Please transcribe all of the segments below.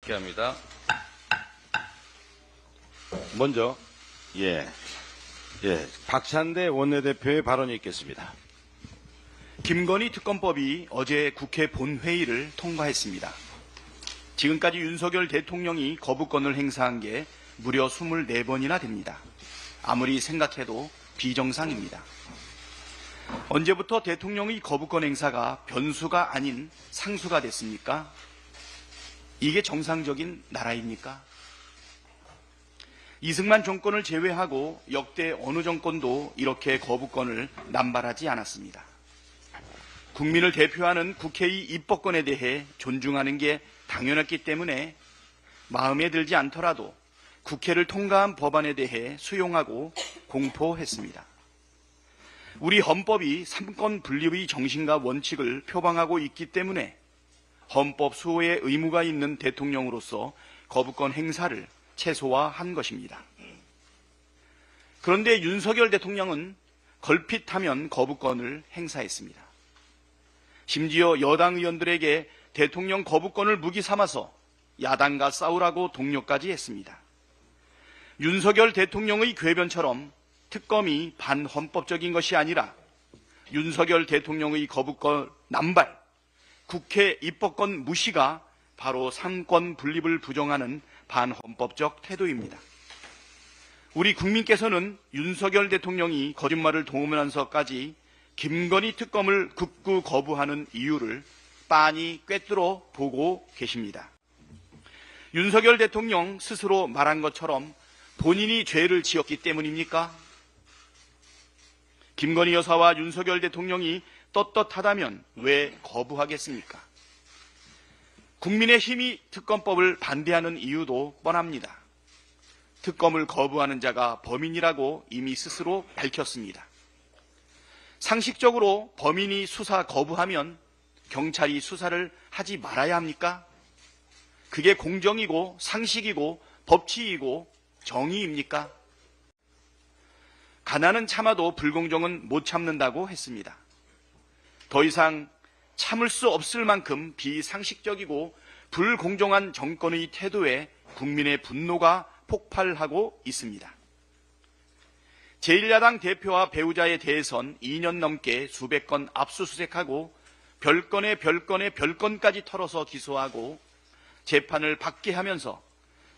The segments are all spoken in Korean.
집계합니다. 먼저 박찬대 원내대표의 발언이 있겠습니다. 김건희 특검법이 어제 국회 본회의를 통과했습니다. 지금까지 윤석열 대통령이 거부권을 행사한 게 무려 24번이나 됩니다. 아무리 생각해도 비정상입니다. 언제부터 대통령의 거부권 행사가 변수가 아닌 상수가 됐습니까? 이게 정상적인 나라입니까? 이승만 정권을 제외하고 역대 어느 정권도 이렇게 거부권을 남발하지 않았습니다. 국민을 대표하는 국회의 입법권에 대해 존중하는 게 당연했기 때문에 마음에 들지 않더라도 국회를 통과한 법안에 대해 수용하고 공포했습니다. 우리 헌법이 삼권 분립의 정신과 원칙을 표방하고 있기 때문에 헌법 수호의 의무가 있는 대통령으로서 거부권 행사를 최소화한 것입니다. 그런데 윤석열 대통령은 걸핏하면 거부권을 행사했습니다. 심지어 여당 의원들에게 대통령 거부권을 무기 삼아서 야당과 싸우라고 독려까지 했습니다. 윤석열 대통령의 궤변처럼 특검이 반헌법적인 것이 아니라 윤석열 대통령의 거부권 남발, 국회 입법권 무시가 바로 삼권 분립을 부정하는 반헌법적 태도입니다. 우리 국민께서는 윤석열 대통령이 거짓말을 동원하면서까지 김건희 특검을 극구 거부하는 이유를 빤히 꿰뚫어 보고 계십니다. 윤석열 대통령 스스로 말한 것처럼 본인이 죄를 지었기 때문입니까? 김건희 여사와 윤석열 대통령이 떳떳하다면 왜 거부하겠습니까? 국민의힘이 특검법을 반대하는 이유도 뻔합니다. 특검을 거부하는 자가 범인이라고 이미 스스로 밝혔습니다. 상식적으로 범인이 수사 거부하면 경찰이 수사를 하지 말아야 합니까? 그게 공정이고 상식이고 법치이고 정의입니까? 가난은 참아도 불공정은 못 참는다고 했습니다. 더 이상 참을 수 없을 만큼 비상식적이고 불공정한 정권의 태도에 국민의 분노가 폭발하고 있습니다. 제1야당 대표와 배우자에 대해선 2년 넘게 수백 건 압수수색하고 별건에 별건까지 털어서 기소하고 재판을 받게 하면서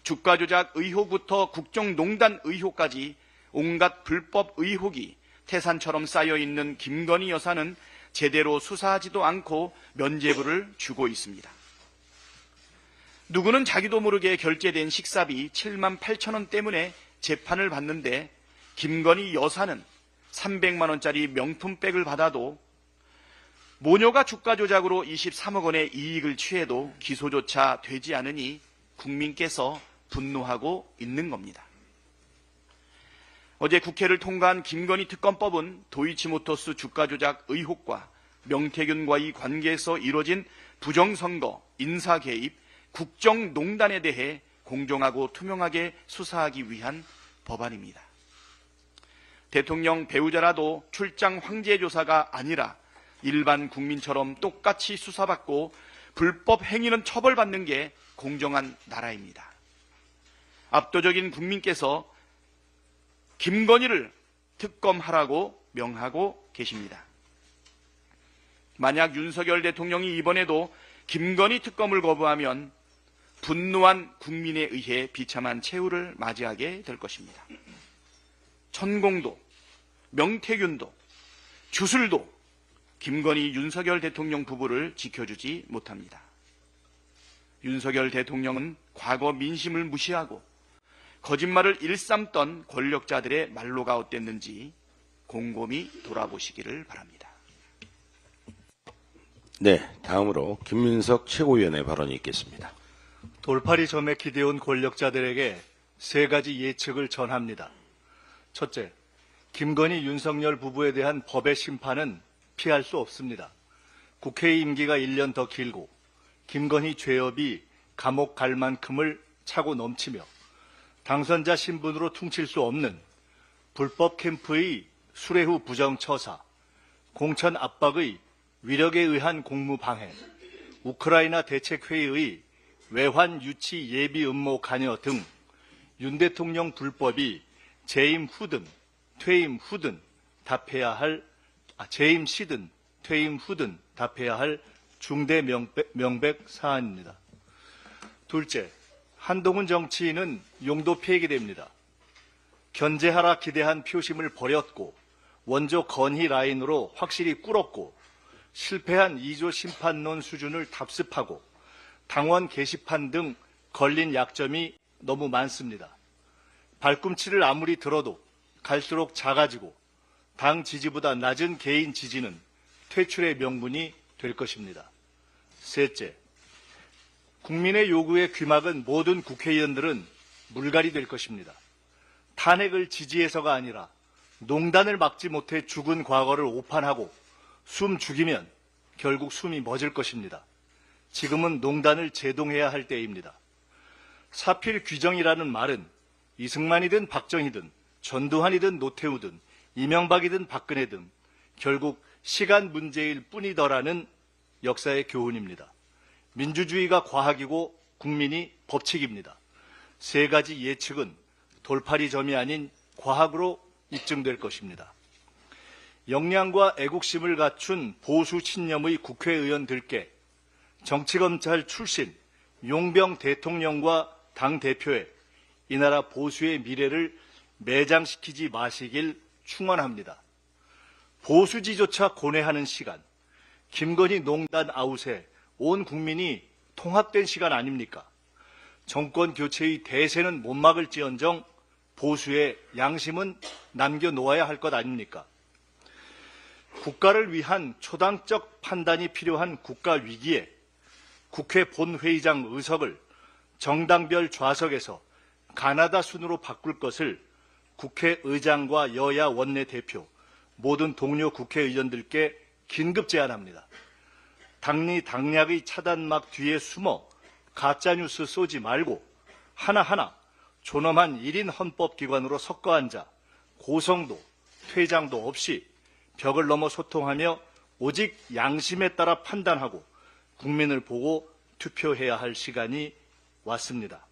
주가 조작 의혹부터 국정농단 의혹까지 온갖 불법 의혹이 태산처럼 쌓여있는 김건희 여사는 제대로 수사하지도 않고 면죄부를 주고 있습니다. 누구는 자기도 모르게 결제된 식사비 7만 8천 원 때문에 재판을 받는데 김건희 여사는 300만 원짜리 명품백을 받아도 모녀가 주가 조작으로 23억 원의 이익을 취해도 기소조차 되지 않으니 국민께서 분노하고 있는 겁니다. 어제 국회를 통과한 김건희 특검법은 도이치모터스 주가 조작 의혹과 명태균과의 관계에서 이뤄진 부정선거, 인사개입, 국정농단에 대해 공정하고 투명하게 수사하기 위한 법안입니다. 대통령 배우자라도 출장 황제 조사가 아니라 일반 국민처럼 똑같이 수사받고 불법 행위는 처벌받는 게 공정한 나라입니다. 압도적인 국민께서 김건희를 특검하라고 명하고 계십니다. 만약 윤석열 대통령이 이번에도 김건희 특검을 거부하면 분노한 국민에 의해 비참한 최후를 맞이하게 될 것입니다. 천공도, 명태균도, 주술도 김건희 윤석열 대통령 부부를 지켜주지 못합니다. 윤석열 대통령은 과거 민심을 무시하고 거짓말을 일삼던 권력자들의 말로가 어땠는지 곰곰이 돌아보시기를 바랍니다. 네, 다음으로 김민석 최고위원의 발언이 있겠습니다. 돌팔이 점에 기대온 권력자들에게 세 가지 예측을 전합니다. 첫째, 김건희 윤석열 부부에 대한 법의 심판은 피할 수 없습니다. 국회의 임기가 1년 더 길고 김건희 죄업이 감옥 갈 만큼을 차고 넘치며 당선자 신분으로 퉁칠 수 없는 불법 캠프의 수뢰후 부정처사, 공천 압박의 위력에 의한 공무방해, 우크라이나 대책회의의 외환 유치 예비 음모 관여 등 윤 대통령 불법이 재임 후든 퇴임 후든 답해야 할 재임 시든 퇴임 후든 답해야 할 중대 명백 사안입니다. 둘째, 한동훈 정치인은 용도 폐기됩니다. 견제하라 기대한 표심을 버렸고 원조 건희 라인으로 확실히 꿇었고 실패한 2조 심판론 수준을 답습하고 당원 게시판 등 걸린 약점이 너무 많습니다. 발꿈치를 아무리 들어도 갈수록 작아지고 당 지지보다 낮은 개인 지지는 퇴출의 명분이 될 것입니다. 셋째, 국민의 요구에 귀막은 모든 국회의원들은 물갈이 될 것입니다. 탄핵을 지지해서가 아니라 농단을 막지 못해 죽은 과거를 오판하고 숨 죽이면 결국 숨이 멎을 것입니다. 지금은 농단을 제동해야 할 때입니다. 사필 규정이라는 말은 이승만이든 박정희든 전두환이든 노태우든 이명박이든 박근혜든 결국 시간 문제일 뿐이더라는 역사의 교훈입니다. 민주주의가 과학이고 국민이 법칙입니다. 세 가지 예측은 돌팔이점이 아닌 과학으로 입증될 것입니다. 역량과 애국심을 갖춘 보수 신념의 국회의원들께 정치검찰 출신 용병 대통령과 당대표에 이 나라 보수의 미래를 매장시키지 마시길 충원합니다. 보수지조차 고뇌하는 시간, 김건희 농단 아웃에 온 국민이 통합된 시간 아닙니까? 정권 교체의 대세는 못 막을지언정 보수의 양심은 남겨놓아야 할 것 아닙니까? 국가를 위한 초당적 판단이 필요한 국가 위기에 국회 본회의장 의석을 정당별 좌석에서 가나다 순으로 바꿀 것을 국회의장과 여야 원내대표, 모든 동료 국회의원들께 긴급 제안합니다. 당리 당략의 차단막 뒤에 숨어 가짜뉴스 쏘지 말고 하나하나 존엄한 1인 헌법기관으로 섞어 앉아 고성도, 퇴장도 없이 벽을 넘어 소통하며 오직 양심에 따라 판단하고 국민을 보고 투표해야 할 시간이 왔습니다.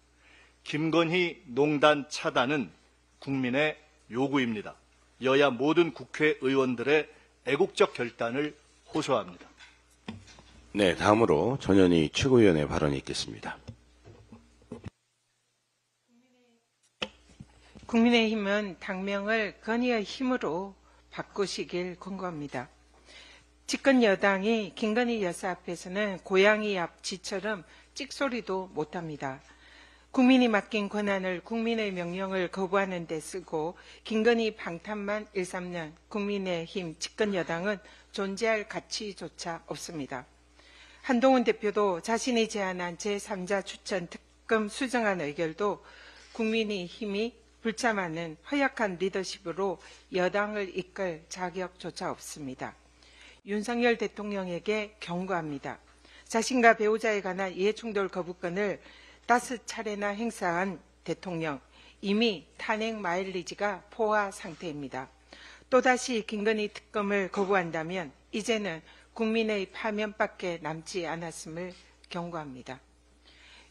김건희 농단 차단은 국민의 요구입니다. 여야 모든 국회의원들의 애국적 결단을 호소합니다. 네, 다음으로 전현희 최고위원의 발언이 있겠습니다. 국민의힘은 당명을 건의의 힘으로 바꾸시길 권고합니다. 집권 여당이 김건희 여사 앞에서는 고양이 앞 쥐처럼 찍소리도 못합니다. 국민이 맡긴 권한을 국민의 명령을 거부하는 데 쓰고 김건희 방탄만 일삼는 국민의힘 집권 여당은 존재할 가치조차 없습니다. 한동훈 대표도 자신이 제안한 제3자 추천 특검 수정안 의결도 국민의힘이 불참하는 허약한 리더십으로 여당을 이끌 자격조차 없습니다. 윤석열 대통령에게 경고합니다. 자신과 배우자에 관한 이해충돌 거부권을 5차례나 행사한 대통령, 이미 탄핵 마일리지가 포화 상태입니다. 또다시 김건희 특검을 거부한다면 이제는 국민의 파면밖에 남지 않았음을 경고합니다.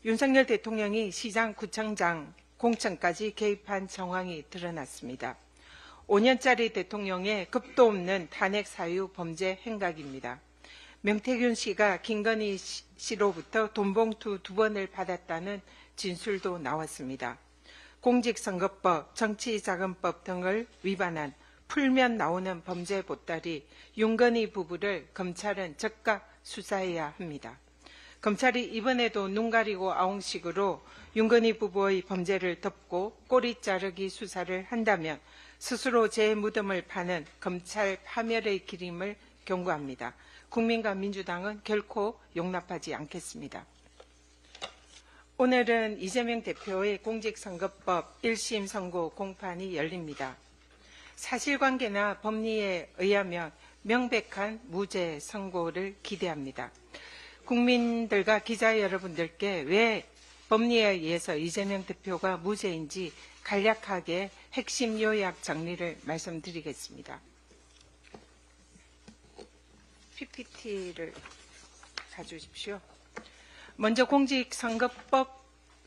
윤석열 대통령이 시장, 구청장, 공천까지 개입한 정황이 드러났습니다. 5년짜리 대통령의 급도 없는 탄핵 사유 범죄 행각입니다. 명태균 씨가 김건희 씨로부터 돈봉투 2번을 받았다는 진술도 나왔습니다. 공직선거법, 정치자금법 등을 위반한 풀면 나오는 범죄 보따리 윤건희 부부를 검찰은 즉각 수사해야 합니다. 검찰이 이번에도 눈 가리고 아웅식으로 윤건희 부부의 범죄를 덮고 꼬리 자르기 수사를 한다면 스스로 제 무덤을 파는 검찰 파멸의 길임을 경고합니다. 국민과 민주당은 결코 용납하지 않겠습니다. 오늘은 이재명 대표의 공직선거법 1심 선고 공판이 열립니다. 사실관계나 법리에 의하면 명백한 무죄 선고를 기대합니다. 국민들과 기자 여러분들께 왜 법리에 의해서 이재명 대표가 무죄인지 간략하게 핵심 요약 정리를 말씀드리겠습니다. PPT를 봐주십시오. 먼저 공직선거법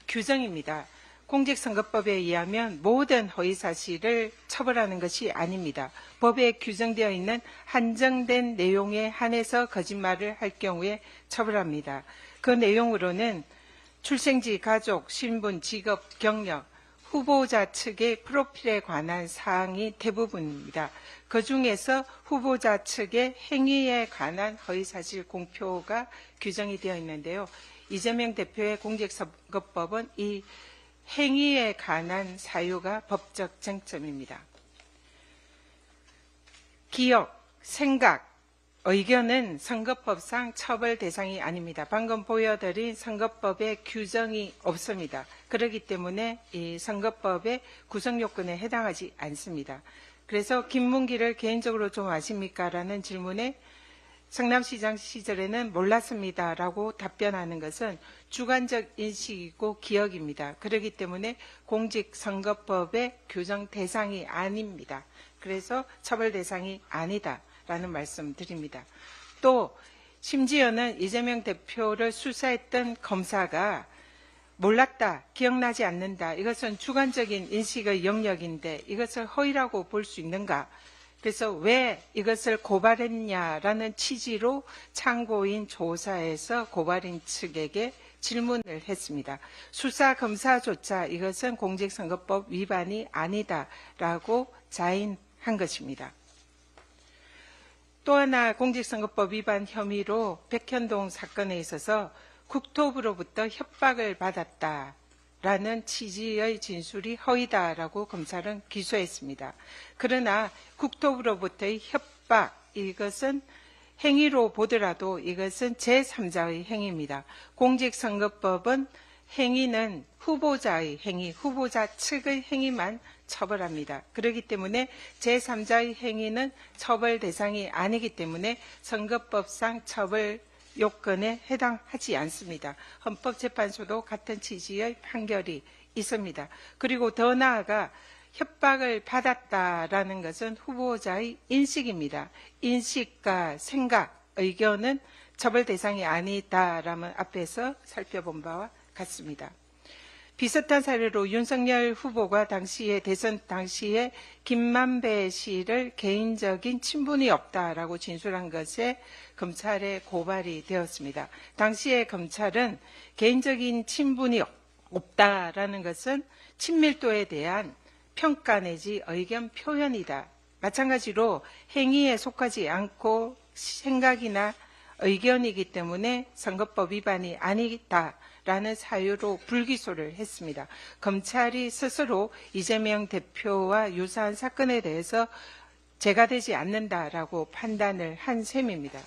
규정입니다. 공직선거법에 의하면 모든 허위사실을 처벌하는 것이 아닙니다. 법에 규정되어 있는 한정된 내용에 한해서 거짓말을 할 경우에 처벌합니다. 그 내용으로는 출생지, 가족, 신분, 직업, 경력, 후보자 측의 프로필에 관한 사항이 대부분입니다. 그중에서 후보자 측의 행위에 관한 허위사실 공표가 규정이 되어 있는데요. 이재명 대표의 공직선거법은 이 행위에 관한 사유가 법적 쟁점입니다. 기억, 생각, 의견은 선거법상 처벌 대상이 아닙니다. 방금 보여드린 선거법에 규정이 없습니다. 그렇기 때문에 이 선거법의 구성 요건에 해당하지 않습니다. 그래서 김문기를 개인적으로 좀 아십니까? 라는 질문에 성남시장 시절에는 몰랐습니다라고 답변하는 것은 주관적 인식이고 기억입니다. 그렇기 때문에 공직선거법의 규정 대상이 아닙니다. 그래서 처벌 대상이 아니다라는 말씀 드립니다. 또 심지어는 이재명 대표를 수사했던 검사가 몰랐다, 기억나지 않는다. 이것은 주관적인 인식의 영역인데 이것을 허위라고 볼 수 있는가? 그래서 왜 이것을 고발했냐라는 취지로 참고인 조사에서 고발인 측에게 질문을 했습니다. 수사 검사조차 이것은 공직선거법 위반이 아니다라고 자인한 것입니다. 또 하나 공직선거법 위반 혐의로 백현동 사건에 있어서 국토부로부터 협박을 받았다라는 취지의 진술이 허위다라고 검찰은 기소했습니다. 그러나 국토부로부터의 협박, 이것은 행위로 보더라도 이것은 제3자의 행위입니다. 공직선거법은 행위는 후보자의 행위, 후보자 측의 행위만 처벌합니다. 그렇기 때문에 제3자의 행위는 처벌 대상이 아니기 때문에 선거법상 처벌 요건에 해당하지 않습니다. 헌법재판소도 같은 취지의 판결이 있습니다. 그리고 더 나아가 협박을 받았다라는 것은 후보자의 인식입니다. 인식과 생각, 의견은 처벌 대상이 아니다라면 앞에서 살펴본 바와 같습니다. 비슷한 사례로 윤석열 후보가 대선 당시에 김만배 씨를 개인적인 친분이 없다라고 진술한 것에 검찰에 고발이 되었습니다. 당시에 검찰은 개인적인 친분이 없다라는 것은 친밀도에 대한 평가 내지 의견 표현이다. 마찬가지로 행위에 속하지 않고 생각이나 의견이기 때문에 선거법 위반이 아니다라는 사유로 불기소를 했습니다. 검찰이 스스로 이재명 대표와 유사한 사건에 대해서 죄가 되지 않는다라고 판단을 한 셈입니다.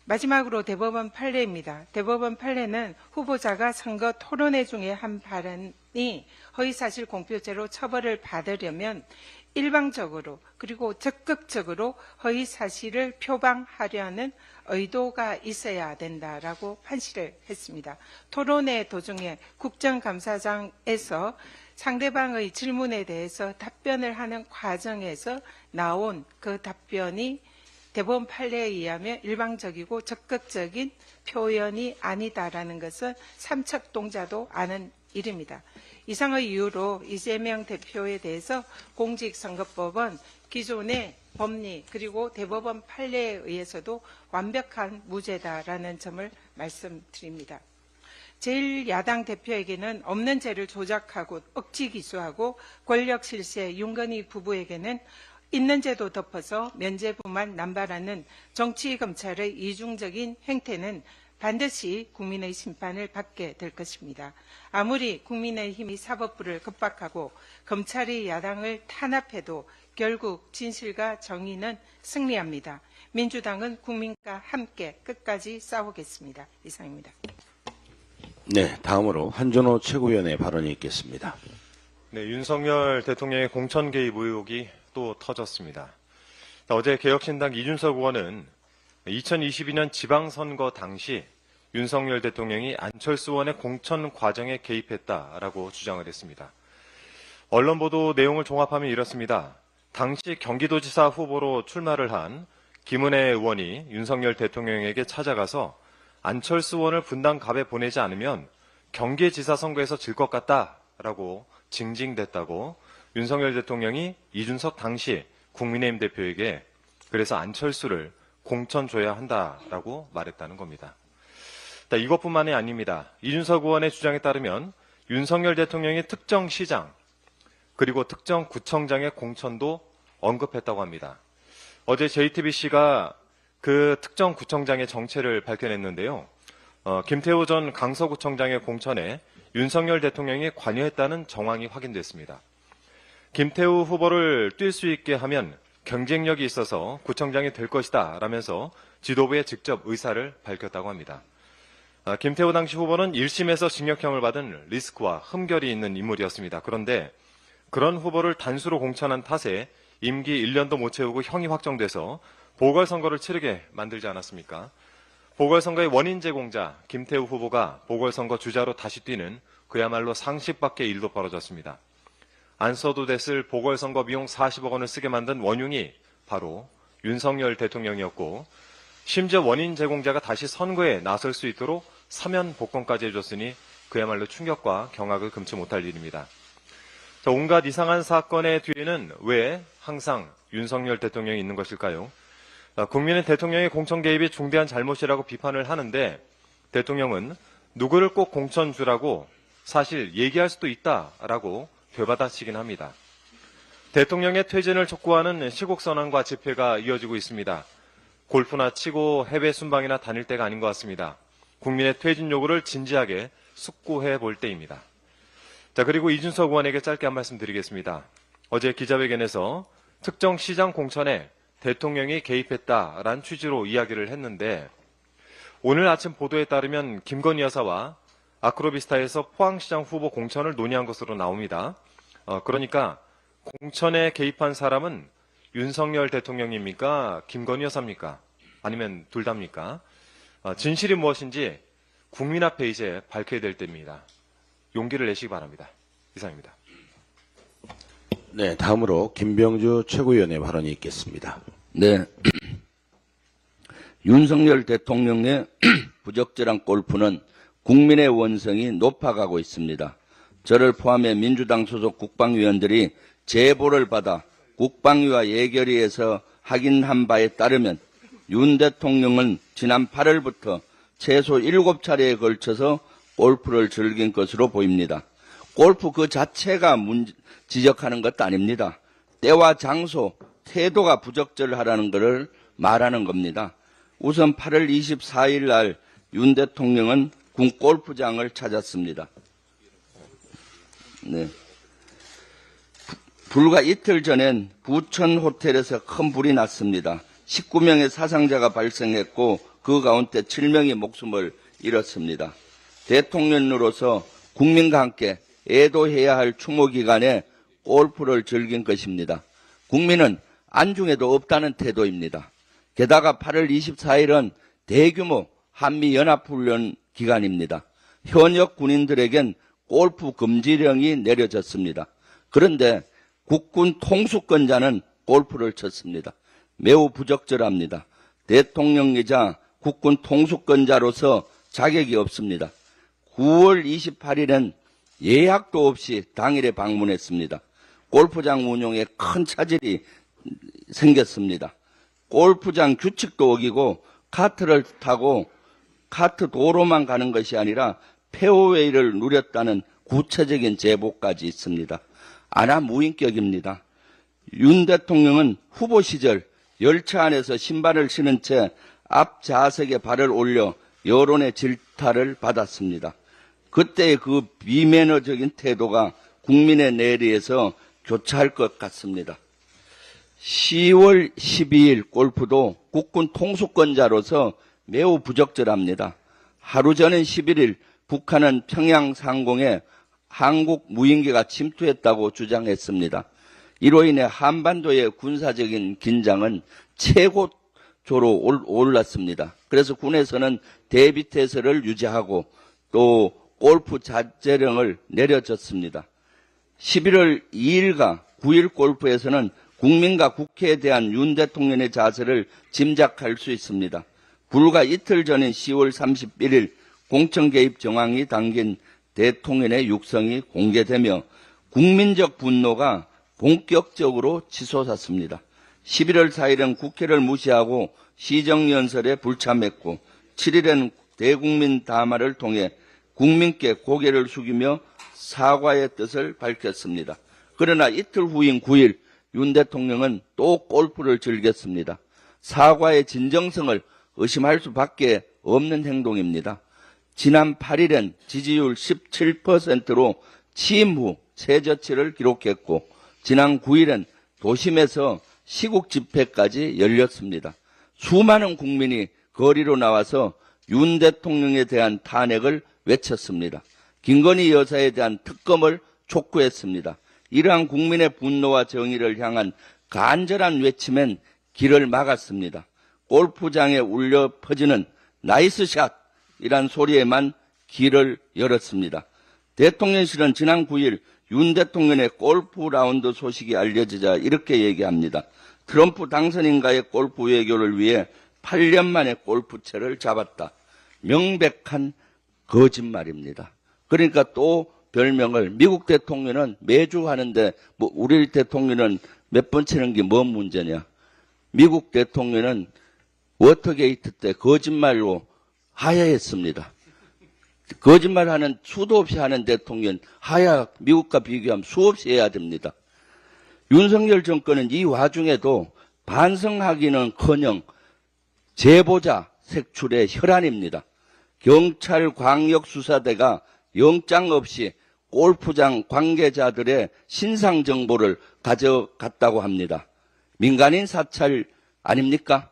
마지막으로 대법원 판례입니다. 대법원 판례는 후보자가 선거 토론회 중에 한 발언이 허위사실 공표죄로 처벌을 받으려면 일방적으로 그리고 적극적으로 허위사실을 표방하려는 의도가 있어야 된다라고 판시를 했습니다. 토론회 도중에 국정감사장에서 상대방의 질문에 대해서 답변을 하는 과정에서 나온 그 답변이 대법원 판례에 의하면 일방적이고 적극적인 표현이 아니다라는 것은 삼척동자도 아는 일입니다. 이상의 이유로 이재명 대표에 대해서 공직선거법은 기존의 법리 그리고 대법원 판례에 의해서도 완벽한 무죄다라는 점을 말씀드립니다. 제1야당 대표에게는 없는 죄를 조작하고 억지 기소하고 권력 실세 윤건희 부부에게는 있는 죄도 덮어서 면죄부만 남발하는 정치검찰의 이중적인 행태는 반드시 국민의 심판을 받게 될 것입니다. 아무리 국민의힘이 사법부를 겁박하고 검찰이 야당을 탄압해도 결국 진실과 정의는 승리합니다. 민주당은 국민과 함께 끝까지 싸우겠습니다. 이상입니다. 네, 다음으로 한준호 최고위원의 발언이 있겠습니다. 네, 윤석열 대통령의 공천 개입 의혹이 또 터졌습니다. 어제 개혁신당 이준석 의원은 2022년 지방선거 당시 윤석열 대통령이 안철수 의원의 공천 과정에 개입했다라고 주장을 했습니다. 언론 보도 내용을 종합하면 이렇습니다. 당시 경기도지사 후보로 출마를 한 김은혜 의원이 윤석열 대통령에게 찾아가서 안철수 의원을 분당갑에 보내지 않으면 경기지사 선거에서 질 것 같다라고 징징댔다고 윤석열 대통령이 이준석 당시 국민의힘 대표에게 그래서 안철수를 공천 줘야 한다라고 말했다는 겁니다. 이것뿐만이 아닙니다. 이준석 의원의 주장에 따르면 윤석열 대통령이 특정 시장 그리고 특정 구청장의 공천도 언급했다고 합니다. 어제 JTBC가 그 특정 구청장의 정체를 밝혀냈는데요. 김태호 전 강서구청장의 공천에 윤석열 대통령이 관여했다는 정황이 확인됐습니다. 김태우 후보를 뛸 수 있게 하면 경쟁력이 있어서 구청장이 될 것이다 라면서 지도부에 직접 의사를 밝혔다고 합니다. 김태우 당시 후보는 1심에서 징역형을 받은 리스크와 흠결이 있는 인물이었습니다. 그런데 그런 후보를 단수로 공천한 탓에 임기 1년도 못 채우고 형이 확정돼서 보궐선거를 치르게 만들지 않았습니까? 보궐선거의 원인 제공자 김태우 후보가 보궐선거 주자로 다시 뛰는 그야말로 상식밖의 일도 벌어졌습니다. 안 써도 됐을 보궐선거 비용 40억 원을 쓰게 만든 원흉이 바로 윤석열 대통령이었고 심지어 원인 제공자가 다시 선거에 나설 수 있도록 사면 복권까지 해줬으니 그야말로 충격과 경악을 금치 못할 일입니다. 온갖 이상한 사건의 뒤에는 왜 항상 윤석열 대통령이 있는 것일까요? 국민은 대통령의 공천 개입이 중대한 잘못이라고 비판을 하는데 대통령은 누구를 꼭 공천 주라고 사실 얘기할 수도 있다라고 되받아치긴 합니다. 대통령의 퇴진을 촉구하는 시국선언과 집회가 이어지고 있습니다. 골프나 치고 해외 순방이나 다닐 때가 아닌 것 같습니다. 국민의 퇴진 요구를 진지하게 숙고해 볼 때입니다. 자, 그리고 이준석 의원에게 짧게 한 말씀 드리겠습니다. 어제 기자회견에서 특정 시장 공천에 대통령이 개입했다라는 취지로 이야기를 했는데 오늘 아침 보도에 따르면 김건희 여사와 아크로비스타에서 포항시장 후보 공천을 논의한 것으로 나옵니다. 그러니까 공천에 개입한 사람은 윤석열 대통령입니까? 김건희 여사입니까? 아니면 둘 다입니까? 진실이 무엇인지 국민 앞에 이제 밝혀야 될 때입니다. 용기를 내시기 바랍니다. 이상입니다. 네, 다음으로 김병주 최고위원의 발언이 있겠습니다. 네. 윤석열 대통령의 부적절한 골프는 국민의 원성이 높아가고 있습니다. 저를 포함해 민주당 소속 국방위원들이 제보를 받아 국방위와 예결위에서 확인한 바에 따르면 윤 대통령은 지난 8월부터 최소 7차례에 걸쳐서 골프를 즐긴 것으로 보입니다. 골프 그 자체가 지적하는 것도 아닙니다. 때와 장소, 태도가 부적절하다는 것을 말하는 겁니다. 우선 8월 24일 날 윤 대통령은 군 골프장을 찾았습니다. 네. 불과 이틀 전엔 부천 호텔에서 큰 불이 났습니다. 19명의 사상자가 발생했고 그 가운데 7명이 목숨을 잃었습니다. 대통령으로서 국민과 함께 애도해야 할 추모 기간에 골프를 즐긴 것입니다. 국민은 안중에도 없다는 태도입니다. 게다가 8월 24일은 대규모 한미연합훈련 기간입니다. 현역 군인들에겐 골프 금지령이 내려졌습니다. 그런데 국군 통수권자는 골프를 쳤습니다. 매우 부적절합니다. 대통령이자 국군 통수권자로서 자격이 없습니다. 9월 28일엔 예약도 없이 당일에 방문했습니다. 골프장 운용에 큰 차질이 생겼습니다. 골프장 규칙도 어기고 카트를 타고 카트 도로만 가는 것이 아니라 페어웨이를 누렸다는 구체적인 제보까지 있습니다. 아나무인격입니다. 윤 대통령은 후보 시절 열차 안에서 신발을 신은 채 앞좌석에 발을 올려 여론의 질타를 받았습니다. 그때의 그 비매너적인 태도가 국민의 내리에서 교차할 것 같습니다. 10월 12일 골프도 국군 통수권자로서 매우 부적절합니다. 하루 전인 11일 북한은 평양 상공에 한국 무인기가 침투했다고 주장했습니다. 이로 인해 한반도의 군사적인 긴장은 최고조로 올랐습니다. 그래서 군에서는 대비태세를 유지하고 또 골프 자제령을 내려줬습니다. 11월 2일과 9일 골프에서는 국민과 국회에 대한 윤 대통령의 자세를 짐작할 수 있습니다. 불과 이틀 전인 10월 31일 공천 개입 정황이 담긴 대통령의 육성이 공개되며 국민적 분노가 본격적으로 치솟았습니다. 11월 4일은 국회를 무시하고 시정연설에 불참했고 7일에는 대국민 담화를 통해 국민께 고개를 숙이며 사과의 뜻을 밝혔습니다. 그러나 이틀 후인 9일 윤 대통령은 또 골프를 즐겼습니다. 사과의 진정성을 의심할 수밖에 없는 행동입니다. 지난 8일엔 지지율 17%로 취임 후 최저치를 기록했고 지난 9일엔 도심에서 시국 집회까지 열렸습니다. 수많은 국민이 거리로 나와서 윤 대통령에 대한 탄핵을 외쳤습니다. 김건희 여사에 대한 특검을 촉구했습니다. 이러한 국민의 분노와 정의를 향한 간절한 외침엔 길을 막았습니다. 골프장에 울려 퍼지는 나이스샷이란 소리에만 길을 열었습니다. 대통령실은 지난 9일 윤 대통령의 골프 라운드 소식이 알려지자 이렇게 얘기합니다. 트럼프 당선인과의 골프 외교를 위해 8년 만에 골프채를 잡았다. 명백한 거짓말입니다. 그러니까 또 별명을 미국 대통령은 매주 하는데 뭐 우리 대통령은 몇 번 치는 게 뭔 문제냐. 미국 대통령은 워터게이트 때 거짓말로 하야했습니다. 거짓말하는 수도 없이 하는 대통령 하야 미국과 비교하면 수없이 해야 됩니다. 윤석열 정권은 이 와중에도 반성하기는커녕 제보자 색출의 혈안입니다. 경찰광역수사대가 영장 없이 골프장 관계자들의 신상 정보를 가져갔다고 합니다. 민간인 사찰 아닙니까?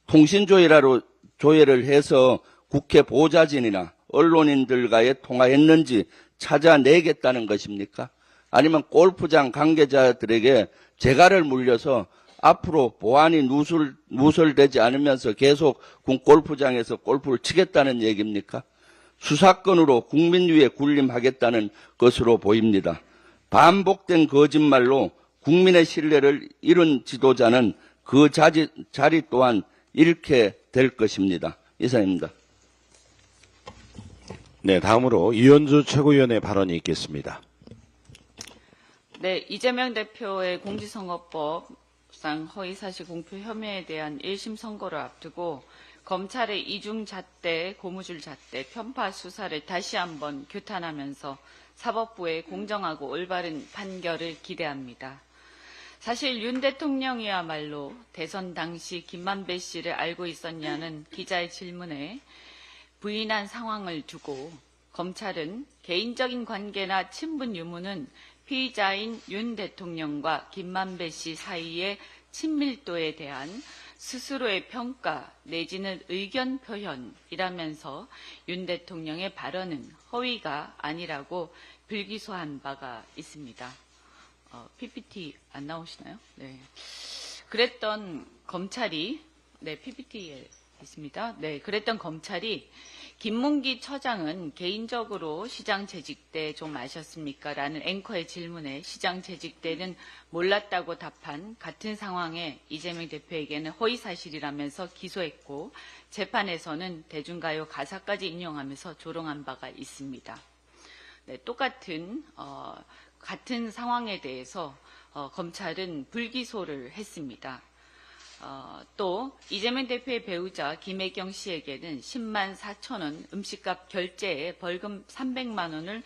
통신조회를 해서 국회 보좌진이나 언론인들과의 통화했는지 찾아내겠다는 것입니까? 아니면 골프장 관계자들에게 재갈을 물려서 앞으로 보안이 누설되지 않으면서 계속 골프장에서 골프를 치겠다는 얘기입니까? 수사권으로 국민 위에 군림하겠다는 것으로 보입니다. 반복된 거짓말로 국민의 신뢰를 잃은 지도자는 그 자리 또한 잃게 될 것입니다. 이상입니다. 네, 다음으로 이현주 최고위원의 발언이 있겠습니다. 네, 이재명 대표의 공직선거법상 허위사실 공표 혐의에 대한 1심 선고를 앞두고 검찰의 이중잣대, 고무줄 잣대, 편파 수사를 다시 한번 규탄하면서 사법부의 공정하고 올바른 판결을 기대합니다. 사실 윤 대통령이야말로 대선 당시 김만배 씨를 알고 있었냐는 기자의 질문에 부인한 상황을 두고 검찰은 개인적인 관계나 친분 유무는 피의자인 윤 대통령과 김만배 씨 사이의 친밀도에 대한 스스로의 평가 내지는 의견 표현이라면서 윤 대통령의 발언은 허위가 아니라고 불기소한 바가 있습니다. PPT 안 나오시나요? 네. 그랬던 검찰이, 네, PPT에 있습니다. 네, 그랬던 검찰이 김문기 처장은 개인적으로 시장 재직 때 좀 아셨습니까? 라는 앵커의 질문에 시장 재직 때는 몰랐다고 답한 같은 상황에 이재명 대표에게는 허위사실이라면서 기소했고 재판에서는 대중가요 가사까지 인용하면서 조롱한 바가 있습니다. 네, 똑같은 같은 상황에 대해서 검찰은 불기소를 했습니다. 또 이재명 대표의 배우자 김혜경 씨에게는 10만 4천 원 음식값 결제에 벌금 300만 원을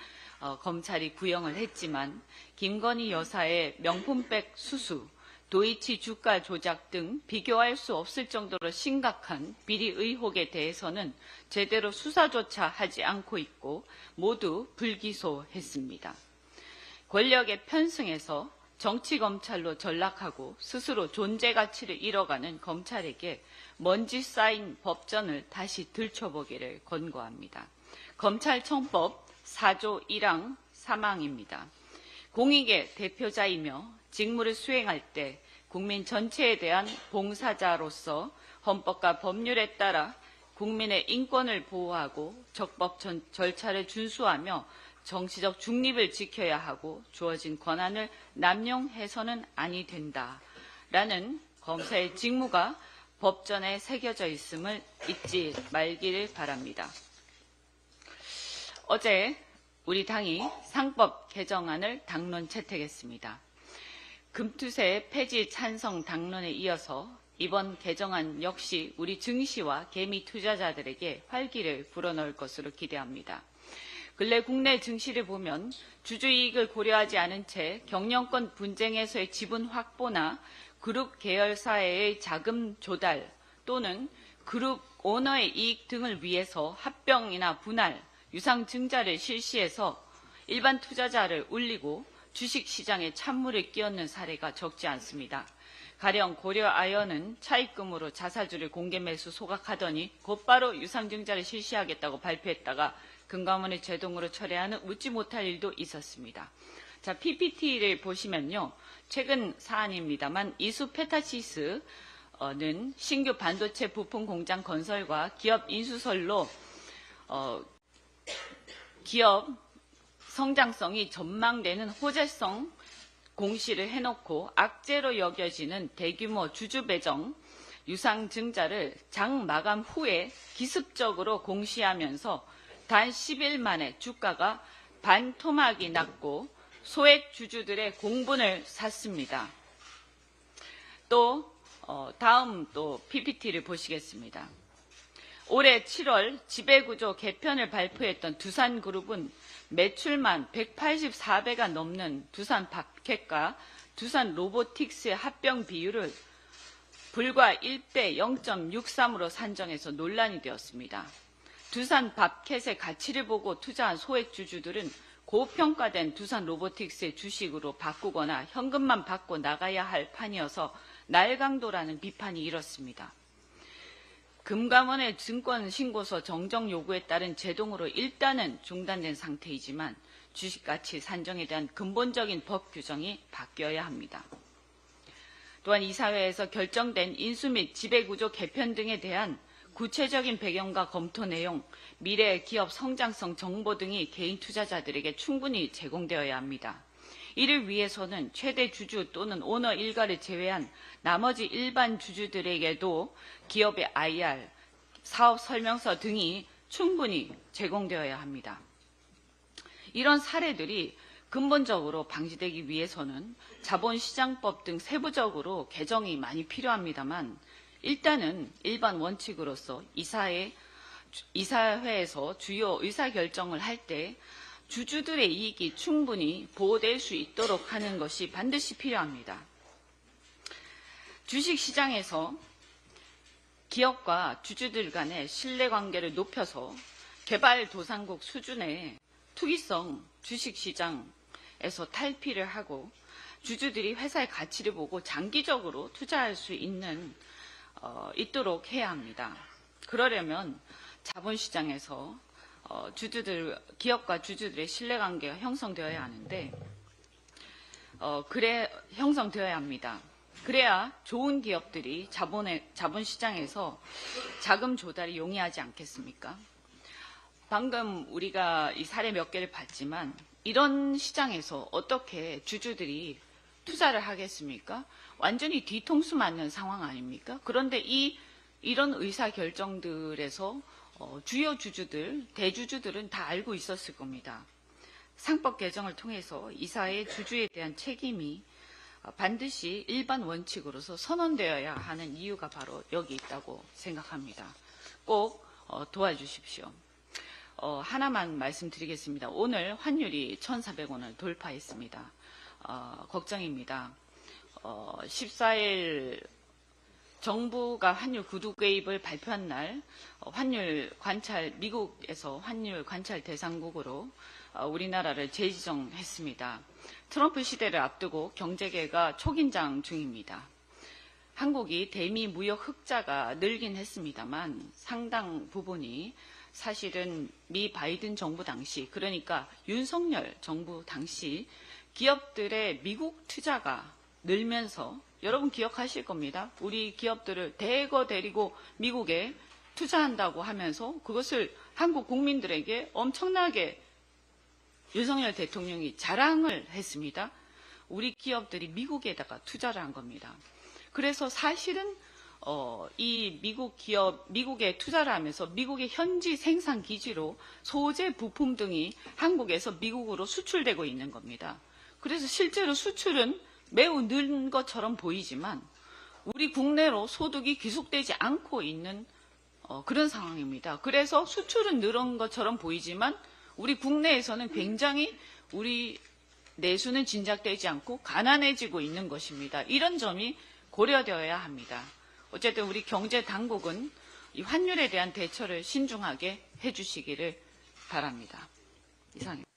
검찰이 구형을 했지만 김건희 여사의 명품백 수수, 도이치 주가 조작 등 비교할 수 없을 정도로 심각한 비리 의혹에 대해서는 제대로 수사조차 하지 않고 있고 모두 불기소했습니다. 권력에 편승해서 정치검찰로 전락하고 스스로 존재 가치를 잃어가는 검찰에게 먼지 쌓인 법전을 다시 들춰보기를 권고합니다. 검찰청법 4조 1항 3항입니다. 공익의 대표자이며 직무를 수행할 때 국민 전체에 대한 봉사자로서 헌법과 법률에 따라 국민의 인권을 보호하고 적법 절차를 준수하며 정치적 중립을 지켜야 하고 주어진 권한을 남용해서는 아니 된다라는 검사의 직무가 법전에 새겨져 있음을 잊지 말기를 바랍니다. 어제 우리 당이 상법 개정안을 당론 채택했습니다. 금투세 폐지 찬성 당론에 이어서 이번 개정안 역시 우리 증시와 개미 투자자들에게 활기를 불어넣을 것으로 기대합니다. 근래 국내 증시를 보면 주주이익을 고려하지 않은 채 경영권 분쟁에서의 지분 확보나 그룹 계열사의 자금 조달 또는 그룹 오너의 이익 등을 위해서 합병이나 분할, 유상증자를 실시해서 일반 투자자를 울리고 주식시장에 찬물을 끼얹는 사례가 적지 않습니다. 가령 고려아연은 차입금으로 자사주를 공개매수 소각하더니 곧바로 유상증자를 실시하겠다고 발표했다가 금감원의 제동으로 철회하는 묻지 못할 일도 있었습니다. 자, PPT를 보시면요. 최근 사안입니다만 이수 페타시스는 신규 반도체 부품 공장 건설과 기업 인수설로 기업 성장성이 전망되는 호재성 공시를 해놓고 악재로 여겨지는 대규모 주주 배정, 유상증자를 장 마감 후에 기습적으로 공시하면서 단 10일 만에 주가가 반토막이 났고 소액 주주들의 공분을 샀습니다. 또 다음 또 PPT를 보시겠습니다. 올해 7월 지배구조 개편을 발표했던 두산그룹은 매출만 184배가 넘는 두산밥켓과 두산로보틱스의 합병 비율을 불과 1배 0.63으로 산정해서 논란이 되었습니다. 두산밥켓의 가치를 보고 투자한 소액 주주들은 고평가된 두산로보틱스의 주식으로 바꾸거나 현금만 받고 나가야 할 판이어서 날강도라는 비판이 일었습니다. 금감원의 증권신고서 정정 요구에 따른 제동으로 일단은 중단된 상태이지만 주식가치 산정에 대한 근본적인 법 규정이 바뀌어야 합니다. 또한 이사회에서 결정된 인수 및 지배구조 개편 등에 대한 구체적인 배경과 검토 내용, 미래 기업 성장성 정보 등이 개인 투자자들에게 충분히 제공되어야 합니다. 이를 위해서는 최대 주주 또는 오너 일가를 제외한 나머지 일반 주주들에게도 기업의 IR, 사업 설명서 등이 충분히 제공되어야 합니다. 이런 사례들이 근본적으로 방지되기 위해서는 자본시장법 등 세부적으로 개정이 많이 필요합니다만 일단은 일반 원칙으로서 이사회에서 주요 의사결정을 할 때 주주들의 이익이 충분히 보호될 수 있도록 하는 것이 반드시 필요합니다. 주식시장에서 기업과 주주들 간의 신뢰관계를 높여서 개발도상국 수준의 투기성 주식시장에서 탈피를 하고 주주들이 회사의 가치를 보고 장기적으로 투자할 수 있도록 해야 합니다. 그러려면 자본시장에서 기업과 주주들의 신뢰관계가 형성되어야 하는데, 형성되어야 합니다. 그래야 좋은 기업들이 자본시장에서 자금 조달이 용이하지 않겠습니까? 방금 우리가 이 사례 몇 개를 봤지만 이런 시장에서 어떻게 주주들이 투자를 하겠습니까? 완전히 뒤통수 맞는 상황 아닙니까? 그런데 이런 의사결정들에서 주요 주주들, 대주주들은 다 알고 있었을 겁니다. 상법 개정을 통해서 이사의 주주에 대한 책임이 반드시 일반 원칙으로서 선언되어야 하는 이유가 바로 여기 있다고 생각합니다. 꼭 도와주십시오. 하나만 말씀드리겠습니다. 오늘 환율이 1,400원을 돌파했습니다. 걱정입니다. 14일 정부가 환율 구두 개입을 발표한 날 미국에서 환율 관찰 대상국으로 우리나라를 재지정했습니다. 트럼프 시대를 앞두고 경제계가 초긴장 중입니다. 한국이 대미 무역 흑자가 늘긴 했습니다만 상당 부분이 사실은 미 바이든 정부 당시, 그러니까 윤석열 정부 당시 기업들의 미국 투자가 늘면서, 여러분 기억하실 겁니다. 우리 기업들을 대거 데리고 미국에 투자한다고 하면서 그것을 한국 국민들에게 엄청나게 윤석열 대통령이 자랑을 했습니다. 우리 기업들이 미국에다가 투자를 한 겁니다. 그래서 사실은 이 미국 기업, 미국에 투자를 하면서 미국의 현지 생산 기지로 소재, 부품 등이 한국에서 미국으로 수출되고 있는 겁니다. 그래서 실제로 수출은 매우 는 것처럼 보이지만 우리 국내로 소득이 귀속되지 않고 있는 그런 상황입니다. 그래서 수출은 늘은 것처럼 보이지만 우리 국내에서는 굉장히 우리 내수는 진작되지 않고 가난해지고 있는 것입니다. 이런 점이 고려되어야 합니다. 어쨌든 우리 경제 당국은 이 환율에 대한 대처를 신중하게 해주시기를 바랍니다. 이상입니다.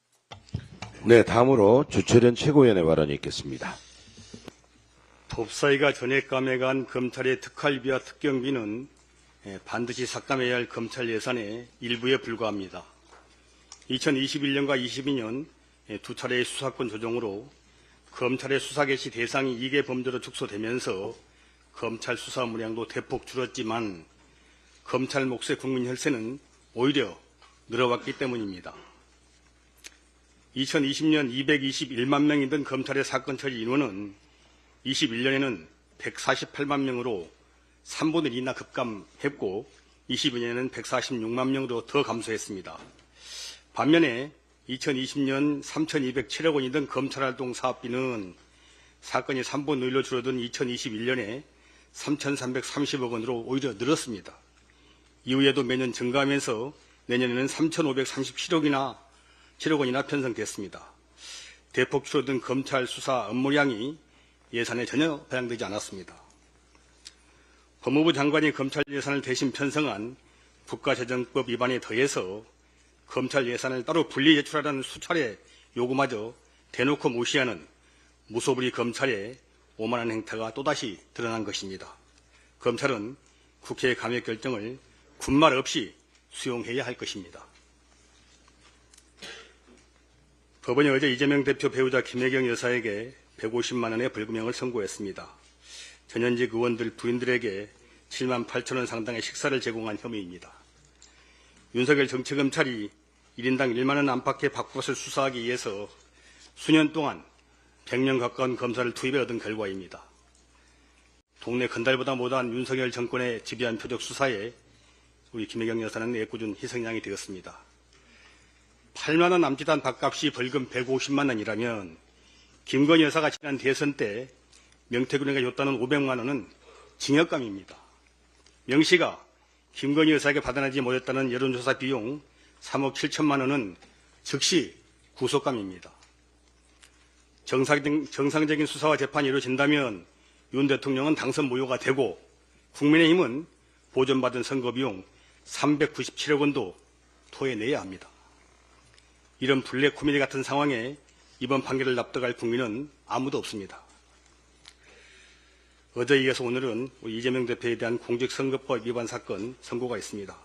네, 다음으로 주철현 최고위원의 발언이 있겠습니다. 법사위가 전액 감액한 검찰의 특활비와 특경비는 반드시 삭감해야 할 검찰 예산의 일부에 불과합니다. 2021년과 22년 두 차례의 수사권 조정으로 검찰의 수사 개시 대상이 2개 범죄로 축소되면서 검찰 수사 물량도 대폭 줄었지만 검찰 몫의 국민 혈세는 오히려 늘어왔기 때문입니다. 2020년 221만 명이던 검찰의 사건 처리 인원은 21년에는 148만 명으로 3분의 2나 급감했고 22년에는 146만 명으로 더 감소했습니다. 반면에 2020년 3,207억 원이던 검찰활동 사업비는 사건이 3분의 1로 줄어든 2021년에 3,330억 원으로 오히려 늘었습니다. 이후에도 매년 증가하면서 내년에는 3,537억 원이나 편성됐습니다. 대폭 줄어든 검찰 수사 업무량이 예산에 전혀 반영되지 않았습니다. 법무부 장관이 검찰 예산을 대신 편성한 국가재정법 위반에 더해서 검찰 예산을 따로 분리 제출하라는 수차례 요구마저 대놓고 무시하는 무소불위 검찰의 오만한 행태가 또다시 드러난 것입니다. 검찰은 국회의 감액 결정을 군말 없이 수용해야 할 것입니다. 법원이 어제 이재명 대표 배우자 김혜경 여사에게 150만 원의 벌금형을 선고했습니다. 전현직 의원들 부인들에게 7만 8천 원 상당의 식사를 제공한 혐의입니다. 윤석열 정치검찰이 1인당 1만 원 안팎의 박보를 수사하기 위해서 수년 동안 100명 가까운 검사를 투입해 얻은 결과입니다. 동네 건달보다 못한 윤석열 정권의 지배한 표적 수사에 우리 김혜경 여사는 애꿎은 희생양이 되었습니다. 8만 원 남짓한 밥값이 벌금 150만 원이라면 김건희 여사가 지난 대선 때 명태균에게 줬다는 500만 원은 징역감입니다. 명 씨가 김건희 여사에게 받아내지 못했다는 여론조사 비용 3억 7천만 원은 즉시 구속감입니다. 정상적인 수사와 재판이 이루어진다면 윤 대통령은 당선 무효가 되고 국민의힘은 보전받은 선거비용 397억 원도 토해내야 합니다. 이런 블랙 코미디 같은 상황에 이번 판결을 납득할 국민은 아무도 없습니다. 어제에 이어서 오늘은 이재명 대표에 대한 공직선거법 위반 사건 선고가 있습니다.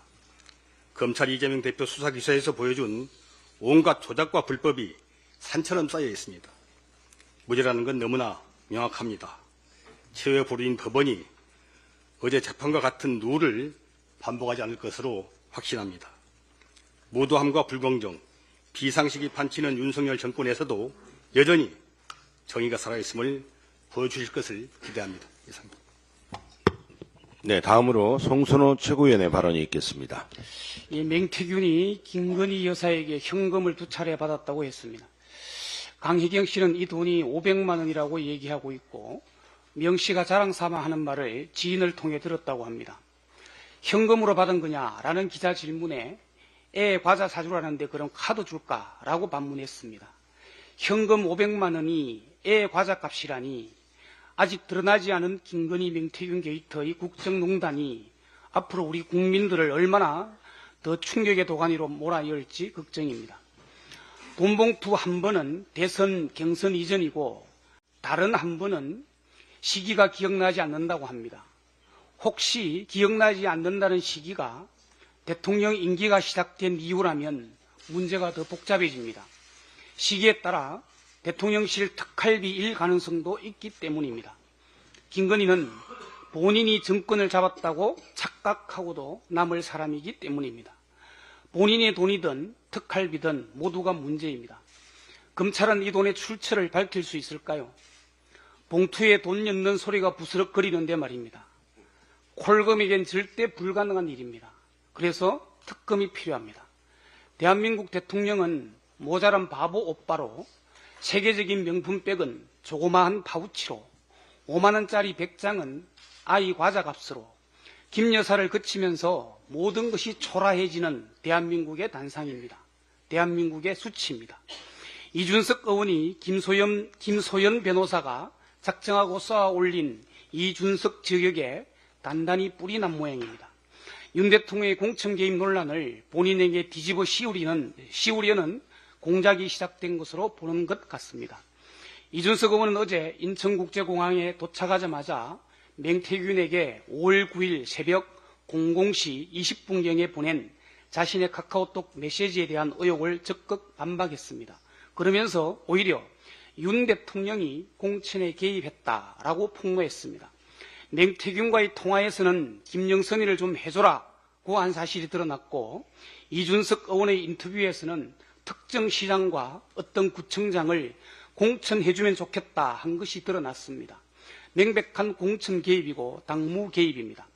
검찰 이재명 대표 수사 기소에서 보여준 온갖 조작과 불법이 산처럼 쌓여 있습니다. 무죄라는 건 너무나 명확합니다. 최후의 보루인 법원이 어제 재판과 같은 룰을 반복하지 않을 것으로 확신합니다. 무도함과 불공정, 비상식이 판치는 윤석열 정권에서도 여전히 정의가 살아있음을 보여주실 것을 기대합니다. 이상입니다. 네, 다음으로 송선호 최고위원의 발언이 있겠습니다. 맹태균이 김건희 여사에게 현금을 2차례 받았다고 했습니다. 강혜경 씨는 이 돈이 500만 원이라고 얘기하고 있고 명 씨가 자랑삼아 하는 말을 지인을 통해 들었다고 합니다. 현금으로 받은 거냐라는 기자 질문에 애 과자 사주라는데 그럼 카드 줄까라고 반문했습니다. 현금 500만 원이 애 과자 값이라니 아직 드러나지 않은 김건희 명태균 게이트의 국정농단이 앞으로 우리 국민들을 얼마나 더 충격의 도가니로 몰아열지 걱정입니다. 돈봉투 한 번은 대선 경선 이전이고 다른 한 번은 시기가 기억나지 않는다고 합니다. 혹시 기억나지 않는다는 시기가 대통령 임기가 시작된 이후라면 문제가 더 복잡해집니다. 시기에 따라 대통령실 특활비일 가능성도 있기 때문입니다. 김건희는 본인이 정권을 잡았다고 착각하고도 남을 사람이기 때문입니다. 본인의 돈이든 특활비든 모두가 문제입니다. 검찰은 이 돈의 출처를 밝힐 수 있을까요? 봉투에 돈 넣는 소리가 부스럭거리는데 말입니다. 콜검에겐 절대 불가능한 일입니다. 그래서 특검이 필요합니다. 대한민국 대통령은 모자란 바보 오빠로 세계적인 명품백은 조그마한 파우치로 5만 원짜리 백장은 아이 과자 값으로 김 여사를 거치면서 모든 것이 초라해지는 대한민국의 단상입니다. 대한민국의 수치입니다. 이준석 의원이 김소연 변호사가 작정하고 쏘아 올린 이준석 저격에 단단히 뿔이 난 모양입니다. 윤 대통령의 공천 개입 논란을 본인에게 뒤집어 씌우려는 공작이 시작된 것으로 보는 것 같습니다. 이준석 의원은 어제 인천국제공항에 도착하자마자 맹태균에게 5월 9일 새벽 00시 20분경에 보낸 자신의 카카오톡 메시지에 대한 의혹을 적극 반박했습니다. 그러면서 오히려 윤 대통령이 공천에 개입했다라고 폭로했습니다. 맹태균과의 통화에서는 김영선이를 좀 해줘라고 한 사실이 드러났고 이준석 의원의 인터뷰에서는 특정 시장과 어떤 구청장을 공천해주면 좋겠다 한 것이 드러났습니다. 명백한 공천 개입이고 당무 개입입니다.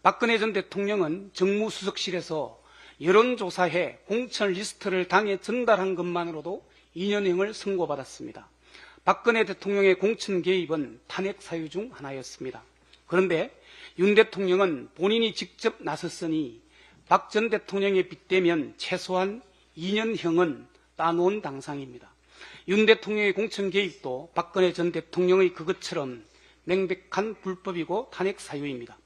박근혜 전 대통령은 정무수석실에서 여론조사해 공천 리스트를 당에 전달한 것만으로도 2년형을 선고받았습니다. 박근혜 대통령의 공천 개입은 탄핵 사유 중 하나였습니다. 그런데 윤 대통령은 본인이 직접 나섰으니 박 전 대통령에 빗대면 최소한 2년형은 따놓은 당상입니다. 윤 대통령의 공천 개입도 박근혜 전 대통령의 그것처럼 명백한 불법이고 탄핵 사유입니다.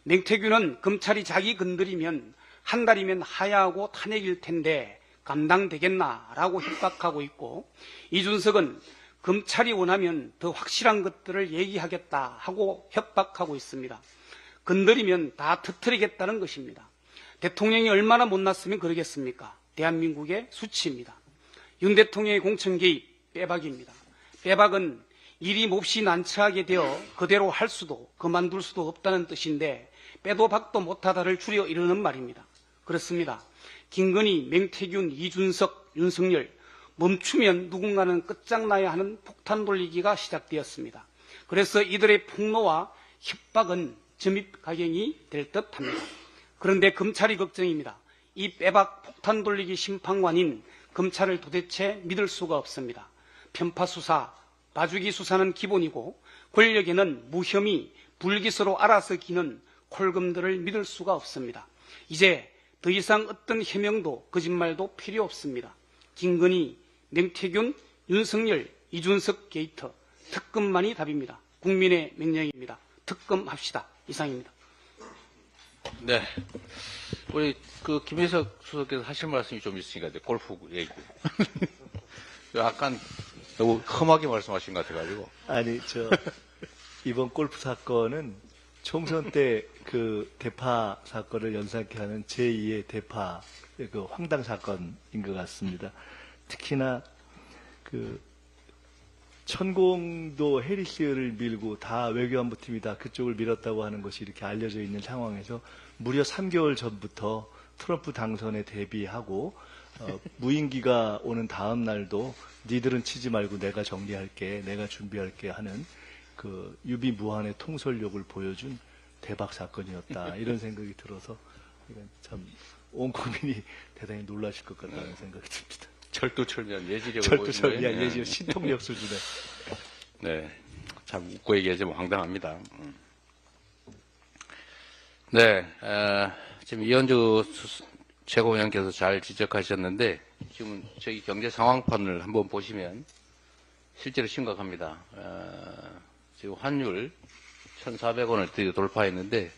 맹태균은 검찰이 자기 건드리면 한 달이면 하야하고 탄핵일 텐데 감당되겠나라고 협박하고 있고 이준석은 검찰이 원하면 더 확실한 것들을 얘기하겠다 하고 협박하고 있습니다. 건드리면 다 터뜨리겠다는 것입니다. 대통령이 얼마나 못났으면 그러겠습니까? 대한민국의 수치입니다. 윤 대통령의 공천 개입 빼박입니다. 빼박은 일이 몹시 난처하게 되어 그대로 할 수도 그만둘 수도 없다는 뜻인데 빼도 박도 못하다를 줄여 이르는 말입니다. 그렇습니다. 김건희, 맹태균, 이준석, 윤석열 멈추면 누군가는 끝장나야 하는 폭탄 돌리기가 시작되었습니다. 그래서 이들의 폭로와 협박은 점입가경이 될 듯합니다. 그런데 검찰이 걱정입니다. 이 빼박 폭탄 돌리기 심판관인 검찰을 도대체 믿을 수가 없습니다. 편파 수사, 봐주기 수사는 기본이고 권력에는 무혐의, 불기소로 알아서 기는 콜검들을 믿을 수가 없습니다. 이제 더 이상 어떤 해명도 거짓말도 필요 없습니다. 김건희, 맹태균, 윤석열, 이준석 게이트 특검만이 답입니다. 국민의 명령입니다. 특검합시다. 이상입니다. 네. 우리 김혜석 수석께서 하실 말씀이 좀 있으니까 골프 얘기. 약간 너무 험하게 말씀하신 것 같아가지고. 아니, 이번 골프 사건은 총선 때 그 대파 사건을 연상케 하는 제2의 대파 그 황당 사건인 것 같습니다. 특히나 천공도 해리스를 밀고 다 외교안보팀이 다 그쪽을 밀었다고 하는 것이 이렇게 알려져 있는 상황에서 무려 3개월 전부터 트럼프 당선에 대비하고 무임기가 오는 다음 날도 니들은 치지 말고 내가 정리할게, 내가 준비할게 하는 그 유비무한의 통솔력을 보여준 대박 사건이었다. 이런 생각이 들어서 이건 참 온 국민이 대단히 놀라실 것 같다는 생각이 듭니다. 철두철미한 예지력을 철두철미한 예지력, 신통력 수준의. 네, 참 웃고 얘기하자면 황당합니다. 네, 지금 이현주 최고위원께서 잘 지적하셨는데 지금 저희 경제 상황판을 한번 보시면 실제로 심각합니다. 지금 환율 1,400원을 드디어 돌파했는데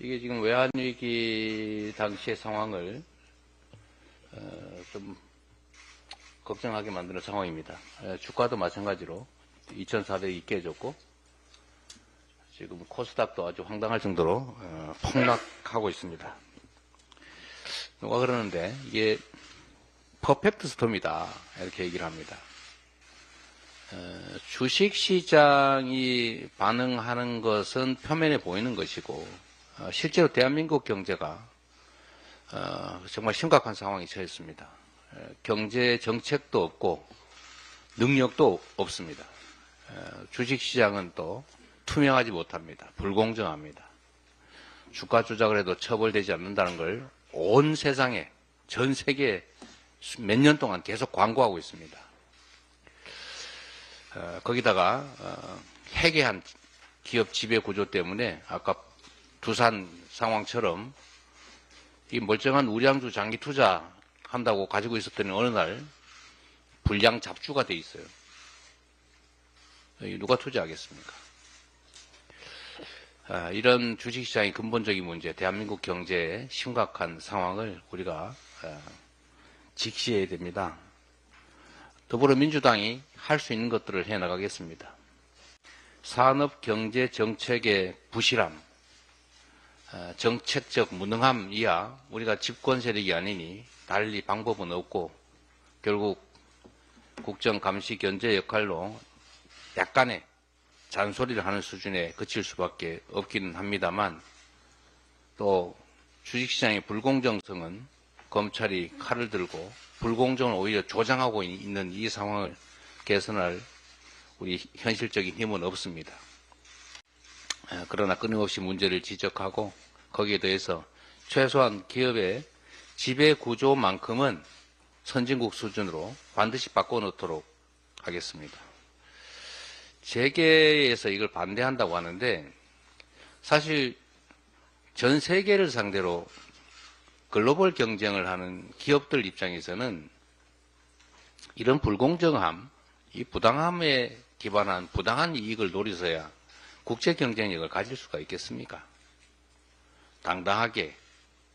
이게 지금 외환위기 당시의 상황을 좀 걱정하게 만드는 상황입니다. 주가도 마찬가지로 2,400이 깨졌고 지금 코스닥도 아주 황당할 정도로 폭락하고 있습니다. 누가 그러는데 이게 퍼펙트 스톰이다 이렇게 얘기를 합니다. 주식시장이 반응하는 것은 표면에 보이는 것이고 실제로 대한민국 경제가 정말 심각한 상황에 처했습니다. 경제 정책도 없고 능력도 없습니다. 주식시장은 또 투명하지 못합니다. 불공정합니다. 주가 조작을 해도 처벌되지 않는다는 걸 온 세상에, 전 세계에 몇 년 동안 계속 광고하고 있습니다. 거기다가 해괴한 기업 지배 구조 때문에 아까 두산 상황처럼 이 멀쩡한 우량주 장기 투자한다고 가지고 있었더니 어느 날 불량 잡주가 돼 있어요. 누가 투자하겠습니까? 이런 주식시장의 근본적인 문제, 대한민국 경제의 심각한 상황을 우리가 직시해야 됩니다. 더불어민주당이 할 수 있는 것들을 해나가겠습니다. 산업, 경제, 정책의 부실함, 정책적 무능함 이하 우리가 집권 세력이 아니니 달리 방법은 없고 결국 국정 감시 견제 역할로 약간의 잔소리를 하는 수준에 그칠 수밖에 없기는 합니다만 또 주식시장의 불공정성은 검찰이 칼을 들고 불공정을 오히려 조장하고 있는 이 상황을 개선할 우리 현실적인 힘은 없습니다. 그러나 끊임없이 문제를 지적하고 거기에 대해서 최소한 기업의 지배 구조만큼은 선진국 수준으로 반드시 바꿔놓도록 하겠습니다. 재계에서 이걸 반대한다고 하는데 사실 전 세계를 상대로 글로벌 경쟁을 하는 기업들 입장에서는 이런 불공정함, 이 부당함에 기반한 부당한 이익을 노려서야 국제 경쟁력을 가질 수가 있겠습니까? 당당하게,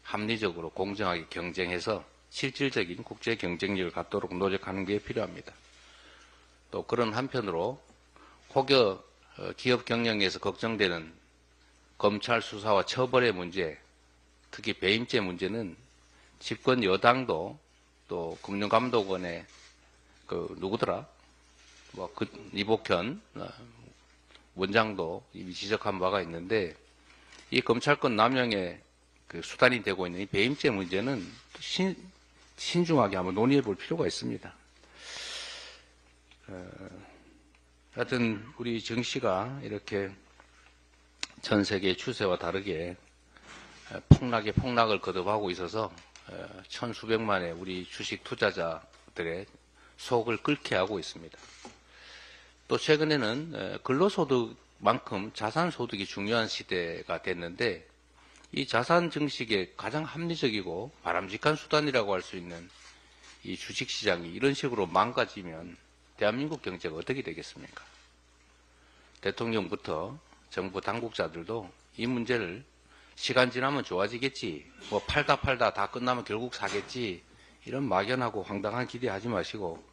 합리적으로, 공정하게 경쟁해서 실질적인 국제 경쟁력을 갖도록 노력하는 게 필요합니다. 또 그런 한편으로 혹여 기업 경영에서 걱정되는 검찰 수사와 처벌의 문제, 특히 배임죄 문제는 집권 여당도 또 금융감독원의 누구더라? 이복현 원장도 이미 지적한 바가 있는데 이 검찰권 남용의 수단이 되고 있는 이 배임죄 문제는 신중하게 한번 논의해 볼 필요가 있습니다. 하여튼 우리 정 씨가 이렇게 전 세계의 추세와 다르게 폭락을 거듭하고 있어서 천수백만의 우리 주식 투자자들의 속을 끓게 하고 있습니다. 또 최근에는 근로소득만큼 자산소득이 중요한 시대가 됐는데 이 자산 증식의 가장 합리적이고 바람직한 수단이라고 할 수 있는 이 주식시장이 이런 식으로 망가지면 대한민국 경제가 어떻게 되겠습니까? 대통령부터 정부 당국자들도 이 문제를 시간 지나면 좋아지겠지, 팔다 다 끝나면 결국 사겠지, 이런 막연하고 황당한 기대하지 마시고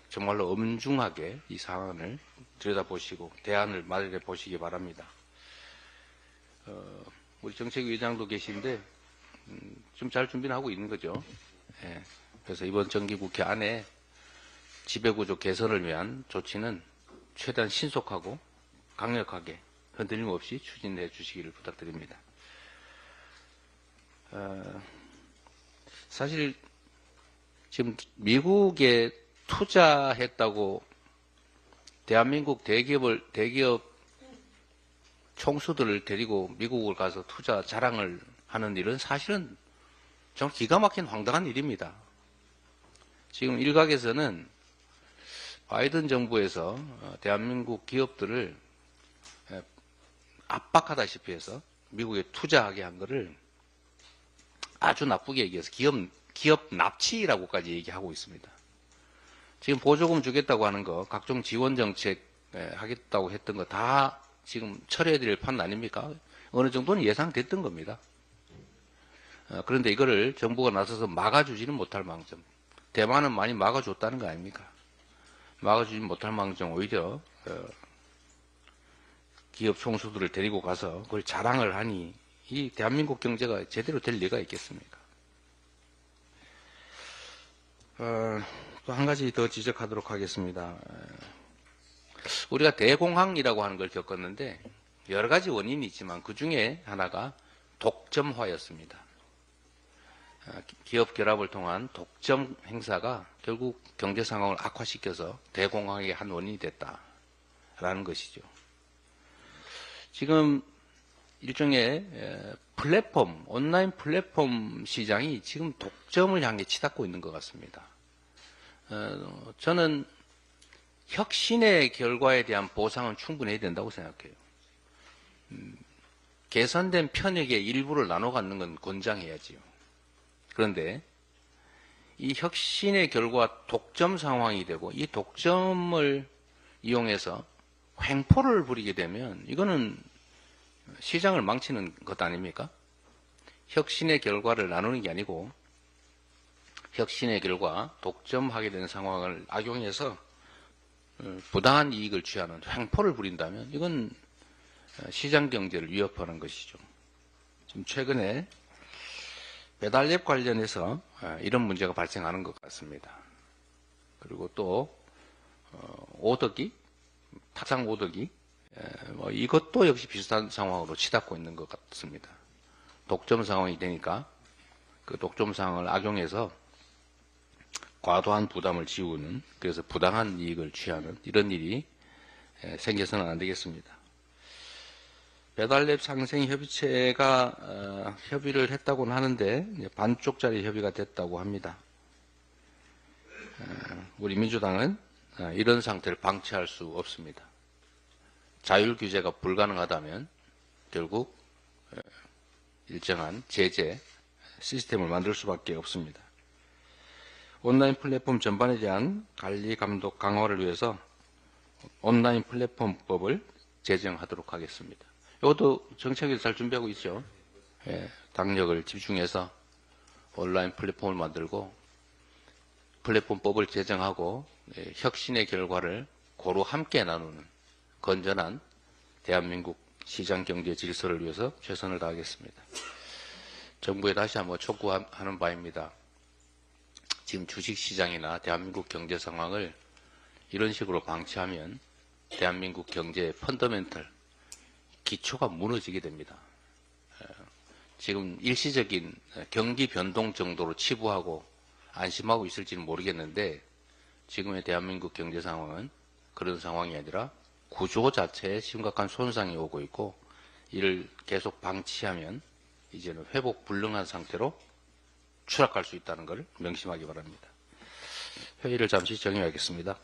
정말로 엄중하게 이 상황을 들여다보시고 대안을 마련해 보시기 바랍니다. 우리 정책위원장도 계신데 좀 잘 준비는 하고 있는 거죠. 예. 그래서 이번 정기국회 안에 지배구조 개선을 위한 조치는 최대한 신속하고 강력하게 흔들림 없이 추진해 주시기를 부탁드립니다. 사실 지금 미국에 투자했다고 대한민국 대기업 총수들을 데리고 미국을 가서 투자 자랑을 하는 일은 사실은 정말 기가 막힌 황당한 일입니다. 지금 일각에서는 바이든 정부에서 대한민국 기업들을 압박하다시피 해서 미국에 투자하게 한 것을 아주 나쁘게 얘기해서 기업 납치라고까지 얘기하고 있습니다. 지금 보조금 주겠다고 하는 거, 각종 지원 정책 하겠다고 했던 거 다 지금 철회해드릴 판 아닙니까? 어느 정도는 예상됐던 겁니다. 그런데 이거를 정부가 나서서 막아주지는 못할 망정. 대만은 많이 막아줬다는 거 아닙니까? 막아주지 못할 망정 오히려 기업 총수들을 데리고 가서 그걸 자랑을 하니 이 대한민국 경제가 제대로 될 리가 있겠습니까? 또 한 가지 더 지적하도록 하겠습니다. 우리가 대공황이라고 하는 걸 겪었는데 여러 가지 원인이 있지만 그 중에 하나가 독점화였습니다. 기업 결합을 통한 독점 행사가 결국 경제 상황을 악화시켜서 대공황의 한 원인이 됐다라는 것이죠. 지금 일종의 플랫폼, 온라인 플랫폼 시장이 지금 독점을 향해 치닫고 있는 것 같습니다. 저는 혁신의 결과에 대한 보상은 충분히 해야 된다고 생각해요. 개선된 편익의 일부를 나눠 갖는 건 권장해야지요. 그런데 이 혁신의 결과 독점 상황이 되고 이 독점을 이용해서 횡포를 부리게 되면 이거는 시장을 망치는 것 아닙니까? 혁신의 결과를 나누는 게 아니고 혁신의 결과 독점하게 되는 상황을 악용해서 부당한 이익을 취하는 횡포를 부린다면 이건 시장 경제를 위협하는 것이죠. 지금 최근에 배달앱 관련해서 이런 문제가 발생하는 것 같습니다. 그리고 또 오더기, 파상 오더기, 이것도 역시 비슷한 상황으로 치닫고 있는 것 같습니다. 독점 상황이 되니까 그 독점 상황을 악용해서 과도한 부담을 지우는, 그래서 부당한 이익을 취하는 이런 일이 생겨서는 안 되겠습니다. 배달앱 상생협의체가 협의를 했다고는 하는데 반쪽짜리 협의가 됐다고 합니다. 우리 민주당은 이런 상태를 방치할 수 없습니다. 자율 규제가 불가능하다면 결국 일정한 제재 시스템을 만들 수밖에 없습니다. 온라인 플랫폼 전반에 대한 관리 감독 강화를 위해서 온라인 플랫폼법을 제정하도록 하겠습니다. 이것도 정책에서 잘 준비하고 있죠. 당력을 집중해서 온라인 플랫폼을 만들고 플랫폼법을 제정하고 혁신의 결과를 고루 함께 나누는 건전한 대한민국 시장 경제 질서를 위해서 최선을 다하겠습니다. 정부에 다시 한번 촉구하는 바입니다. 지금 주식시장이나 대한민국 경제 상황을 이런 식으로 방치하면 대한민국 경제의 펀더멘털, 기초가 무너지게 됩니다. 지금 일시적인 경기 변동 정도로 치부하고 안심하고 있을지는 모르겠는데 지금의 대한민국 경제 상황은 그런 상황이 아니라 구조 자체에 심각한 손상이 오고 있고 이를 계속 방치하면 이제는 회복 불능한 상태로 추락할 수 있다는 것을 명심하기 바랍니다. 회의를 잠시 정의하겠습니다.